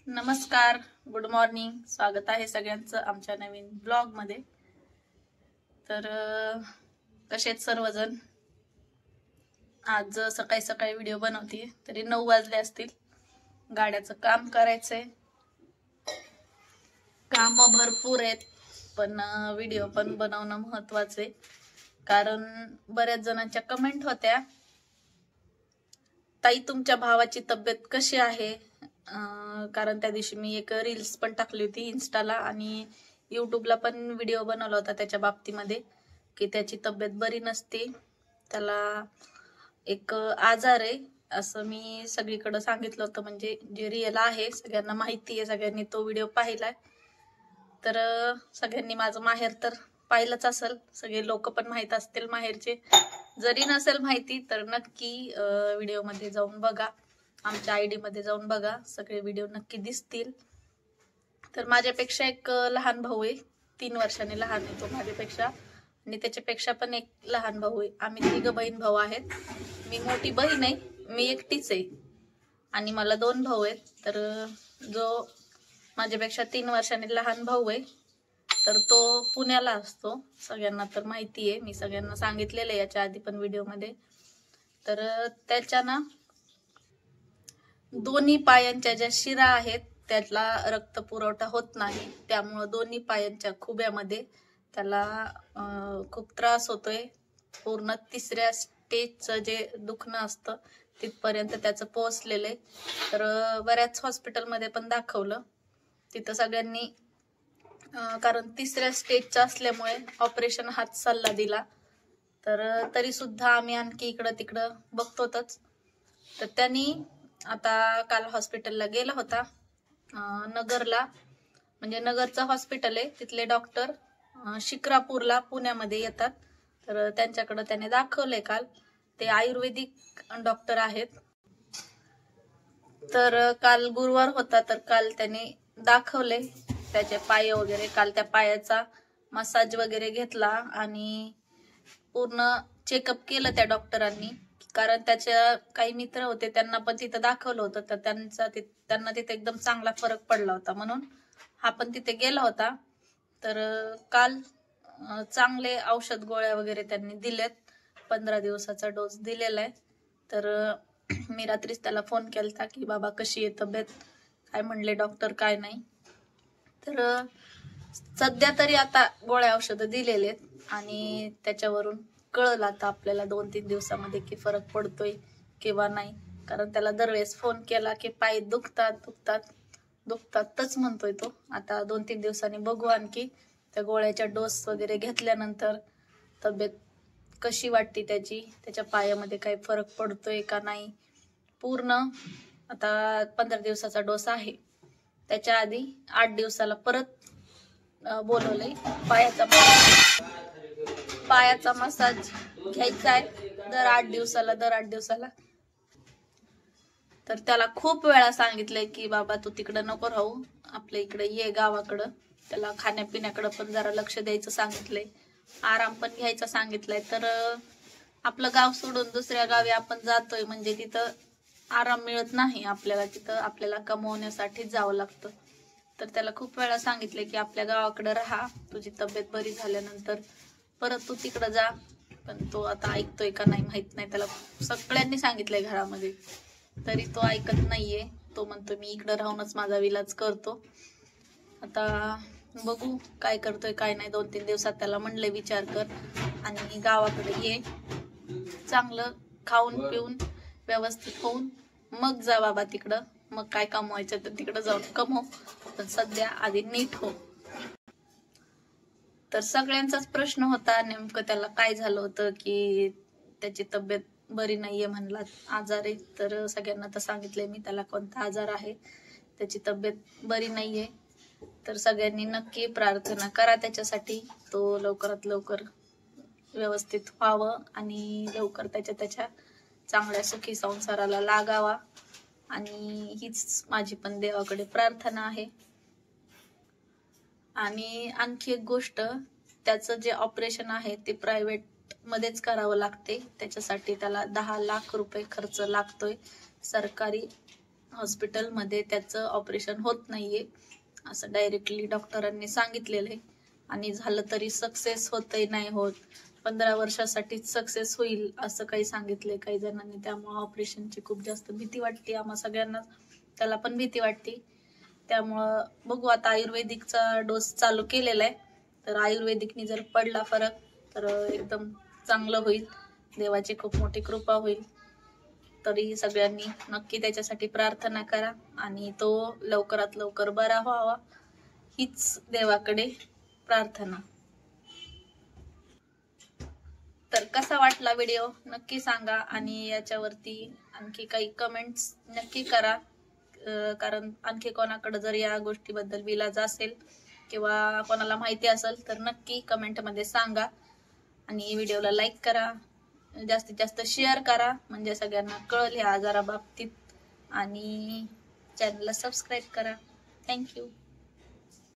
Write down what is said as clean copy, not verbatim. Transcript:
नमस्कार, good morning. स्वागत आहे सगळ्यांचं आमच्या नवीन ब्लॉग मध्ये. तर कसे आहेत सर्वजण? आज सकाळी सकाळी व्हिडिओ बनवते, तरी 9 वाजले असतील. गाड्याचं काम करायचंय, काम भरपूर आहेत, पण व्हिडिओ पण बनवणं महत्वाचे. कारण बऱ्याच जणांच्या कमेंट होत्या, ताई तुमच्या भावाची तब्येत कशी आहे. कारण त्या दिवशी मी एक रील्स पण टाकली होती इन्स्टाला आणि युट्यूबला पण व्हिडिओ बनवला होता त्याच्या बाबतीमध्ये, की त्याची तब्येत बरी नसते, त्याला एक आजार आहे असं मी सगळीकडे सांगितलं होतं. म्हणजे जे रिअल आहे, सगळ्यांना माहिती आहे, सगळ्यांनी तो व्हिडिओ पाहिलाय. तर सगळ्यांनी माझं माहेर तर पाहिलंच असेल, सगळे लोक पण माहित असतील माहेरचे. जरी नसेल माहिती तर नक्की व्हिडिओ मध्ये जाऊन बघा, आमच्या आयडी मध्ये जाऊन बघा, सगळे व्हिडिओ नक्की दिसतील. तर माझ्यापेक्षा एक लहान भाऊ आहे, 3 वर्षांनी लहान आहे तो माझ्यापेक्षा, आणि त्याच्यापेक्षा पण एक लहान भाऊ आहे. आम्ही 3 बहीण भाऊ आहेत. मी मोठी बहीण आहे, मी एकटीच आहे, आणि मला 2 भाऊ आहेत. तर जो माझ्यापेक्षा 3 वर्षांनी लहान भाऊ आहे तर तो पुण्याला असतो, सगळ्यांना तर माहिती आहे, मी सगळ्यांना सांगितलेलं आहे याच्या आधी पण व्हिडिओ मध्ये. तर त्याच्या ना दोन्ही पायांच्या ज्या शिरा आहेत त्यातला रक्त पुरवठा होत नाही, त्यामुळे दोन्ही पायांच्या खुब्यामध्ये त्याला खूप त्रास होतोय. पूर्ण 3ऱ्या स्टेजचं जे दुखणं असतं तिथपर्यंत त्याचं पोहोचलेलं. तर बऱ्याच हॉस्पिटलमध्ये पण दाखवलं, तिथं सगळ्यांनी कारण 3ऱ्या स्टेजचं असल्यामुळे ऑपरेशन हाच सल्ला दिला. तर तरी सुद्धा आम्ही आणखी इकडं तिकडं बघतोच. तर त्यांनी आता काल हॉस्पिटलला गेला होता, नगरला, म्हणजे नगरचं हॉस्पिटल आहे, तिथले डॉक्टर शिक्रापूरला पुण्यामध्ये येतात. तर त्यांच्याकडे त्याने दाखवलंय काल. ते आयुर्वेदिक डॉक्टर आहेत. तर काल गुरुवार होता, तर काल त्याने दाखवले त्याचे पाय वगैरे. काल त्या पायाचा मसाज वगैरे घेतला आणि पूर्ण चेकअप केलं त्या डॉक्टरांनी. कारण त्याच्या काही मित्र होते, त्यांना पण तिथं दाखवलं होतं, तर त्यांना तिथे एकदम चांगला फरक पडला होता, म्हणून हा पण तिथे गेला होता. तर काल चांगले औषध गोळ्या वगैरे त्यांनी दिलेत, 15 दिवसाचा डोस दिलेला आहे. तर मी रात्रीच त्याला फोन केलता की बाबा कशी आहे तब्येत, काय म्हणले डॉक्टर काय नाही. तर सध्या तरी आता गोळ्या औषधं दिलेले आहेत आणि त्याच्यावरून कळलं आता आपल्याला 2-3 दिवसामध्ये की फरक पडतोय किंवा नाही. कारण त्याला दरवेळेस फोन केला की पाय दुखतातच म्हणतोय तो. आता 2-3 दिवसांनी बघू आणखी त्या गोळ्याच्या डोस वगैरे घेतल्यानंतर तब्येत कशी वाटते त्याची, त्याच्या पायामध्ये काही फरक पडतोय का नाही. पूर्ण आता 15 दिवसाचा डोस आहे, त्याच्या आधी 8 दिवसाला परत बोलवलंय. पायाचा मसाज घ्यायचा आहे दर 8 दिवसाला. तर त्याला खूप वेळा सांगितलंय की बाबा तू तिकडं नको राहू, आपल्या इकडे ये गावाकडं. त्याला खाण्यापिण्याकडे पण जरा लक्ष द्यायचं सांगितलंय, आराम पण घ्यायचा सांगितलंय. तर आपलं गाव सोडून दुसऱ्या गावी आपण जातोय म्हणजे तिथं आराम मिळत नाही आपल्याला, तिथं आपल्याला कमवण्यासाठी जावं लागतं. तर त्याला खूप वेळा सांगितलंय की आपल्या गावाकडे राहा, तुझी तब्येत बरी झाल्यानंतर परत तू तिकडं जा. पण तो आता ऐकतोय का नाही माहित नाही. त्याला सगळ्यांनी सांगितलंय घरामध्ये, तरी तो ऐकत नाहीये. तो म्हणतो मी इकडं राहूनच माझा विलाज करतो. आता बघू काय करतोय काय नाही. 2-3 दिवसात त्याला म्हणलंय विचार कर आणि गावाकडे ये, चांगलं खाऊन पिऊन व्यवस्थित होऊन मग जा बाबा तिकडं. मग काय कमवायचं तर तिकडं जाऊन कमव, पण सध्या आधी नीट हो. तर सगळ्यांचाच प्रश्न होता नेमकं त्याला काय झालं होतं, की त्याची तब्येत बरी नाहीये म्हणला, आजार आहे. तर सगळ्यांना तर सांगितलंय मी त्याला कोणता आजार आहे, त्याची तब्येत बरी नाहीये. तर सगळ्यांनी नक्की प्रार्थना करा त्याच्यासाठी, तो लवकरात लवकर व्यवस्थित व्हावं आणि लवकर त्याच्या चांगल्या सुखी संसाराला लागावा. आणि हीच माझी पण देवाकडे प्रार्थना आहे. आणि आणखी एक गोष्ट, त्याचं जे ऑपरेशन आहे ते प्रायव्हेट मध्येच करावं लागते. त्याच्यासाठी त्याला 10 लाख रुपये खर्च लागतोय. सरकारी हॉस्पिटलमध्ये त्याचं ऑपरेशन होत नाहीये असं डायरेक्टली डॉक्टरांनी सांगितलेलं आहे. आणि झालं तरी सक्सेस होतही नाही होत, 15 वर्षासाठीच सक्सेस होईल असं काही सांगितलंय काही जणांनी. त्यामुळे ऑपरेशनची खूप जास्त भीती वाटते आम्हा सगळ्यांना, त्याला पण भीती वाटते. त्यामुळं बघू आता, आयुर्वेदिकचा डोस चालू केलेला आहे, तर आयुर्वेदिकनी जर पडला फरक तर एकदम चांगलं होईल, देवाची खूप मोठी कृपा होईल. तरी सगळ्यांनी नक्की त्याच्यासाठी प्रार्थना करा आणि तो लवकरात लवकर बरा व्हावा हीच देवाकडे प्रार्थना. तर कसा वाटला व्हिडिओ नक्की सांगा आणि याच्यावरती आणखी काही कमेंट्स नक्की करा, कारण आणखी कोणाकडे जर या गोष्टीबद्दल विलाज असेल किंवा कोणाला माहिती असेल तर नक्की कमेंटमध्ये सांगा. आणि व्हिडिओला लाईक करा, जास्तीत जास्त शेअर करा म्हणजे सगळ्यांना कळेल ह्या आजाराबाबतीत. आणि चॅनलला सबस्क्राईब करा. थँक्यू.